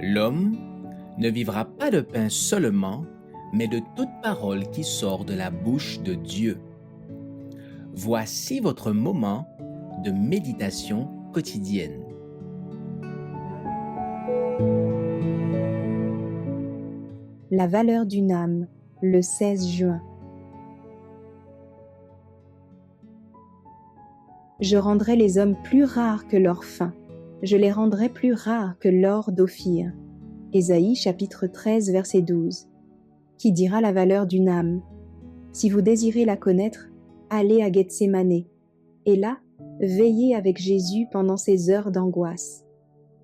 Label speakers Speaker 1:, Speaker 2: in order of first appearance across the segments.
Speaker 1: L'homme ne vivra pas de pain seulement, mais de toute parole qui sort de la bouche de Dieu. Voici votre moment de méditation quotidienne.
Speaker 2: La valeur d'une âme, le 16 juin. Je rendrai les hommes plus rares que leur faim. Je les rendrai plus rares que l'or d'Ophir. Ésaïe chapitre 13 verset 12. Qui dira la valeur d'une âme? Si vous désirez la connaître, allez à Gethsémanée, et là, veillez avec Jésus pendant ces heures d'angoisse,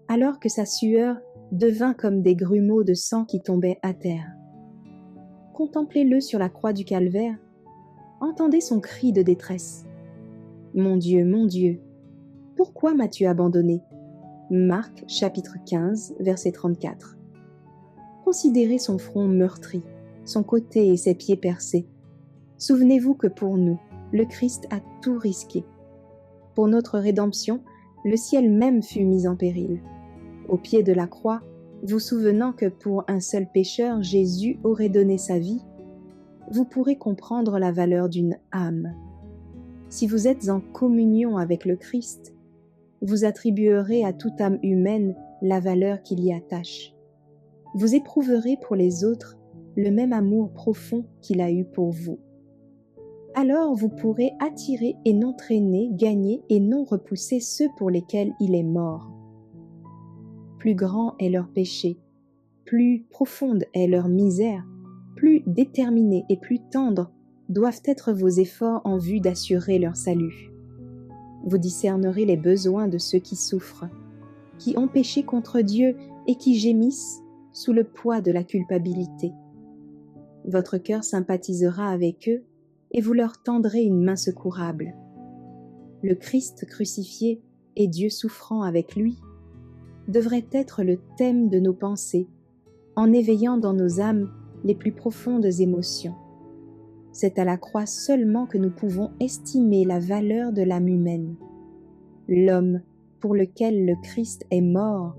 Speaker 2: alors que sa sueur devint comme des grumeaux de sang qui tombaient à terre. Contemplez-le sur la croix du calvaire, entendez son cri de détresse. Mon Dieu, pourquoi m'as-tu abandonné? Marc chapitre 15 verset 34. Considérez son front meurtri, son côté et ses pieds percés. Souvenez-vous que pour nous, le Christ a tout risqué. Pour notre rédemption, le ciel même fut mis en péril. Au pied de la croix, vous souvenant que pour un seul pécheur, Jésus aurait donné sa vie, vous pourrez comprendre la valeur d'une âme. Si vous êtes en communion avec le Christ, vous attribuerez à toute âme humaine la valeur qu'il y attache. Vous éprouverez pour les autres le même amour profond qu'il a eu pour vous. Alors vous pourrez attirer et non traîner, gagner et non repousser ceux pour lesquels il est mort. Plus grand est leur péché, plus profonde est leur misère, plus déterminés et plus tendres doivent être vos efforts en vue d'assurer leur salut. Vous discernerez les besoins de ceux qui souffrent, qui ont péché contre Dieu et qui gémissent sous le poids de la culpabilité. Votre cœur sympathisera avec eux et vous leur tendrez une main secourable. Le Christ crucifié et Dieu souffrant avec lui devrait être le thème de nos pensées, en éveillant dans nos âmes les plus profondes émotions. C'est à la croix seulement que nous pouvons estimer la valeur de l'âme humaine. L'homme pour lequel le Christ est mort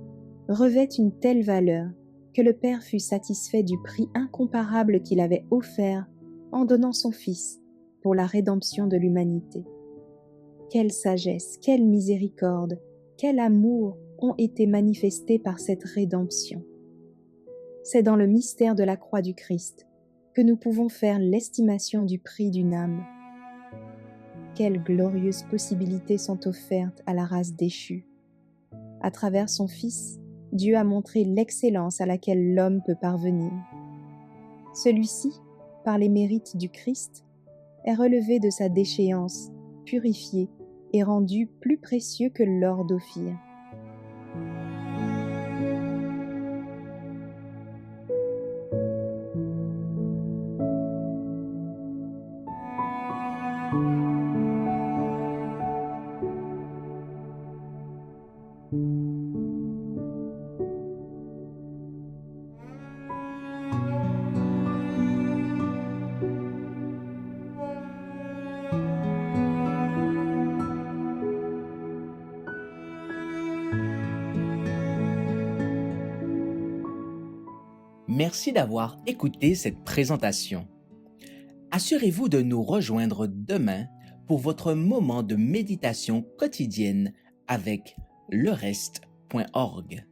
Speaker 2: revêt une telle valeur que le Père fut satisfait du prix incomparable qu'il avait offert en donnant son Fils pour la rédemption de l'humanité. Quelle sagesse, quelle miséricorde, quel amour ont été manifestés par cette rédemption. C'est dans le mystère de la croix du Christ que nous pouvons faire l'estimation du prix d'une âme. Quelles glorieuses possibilités sont offertes à la race déchue. À travers son Fils, Dieu a montré l'excellence à laquelle l'homme peut parvenir. Celui-ci, par les mérites du Christ, est relevé de sa déchéance, purifié et rendu plus précieux que l'or d'Ophir.
Speaker 1: Merci d'avoir écouté cette présentation. Assurez-vous de nous rejoindre demain pour votre moment de méditation quotidienne avec lereste.org.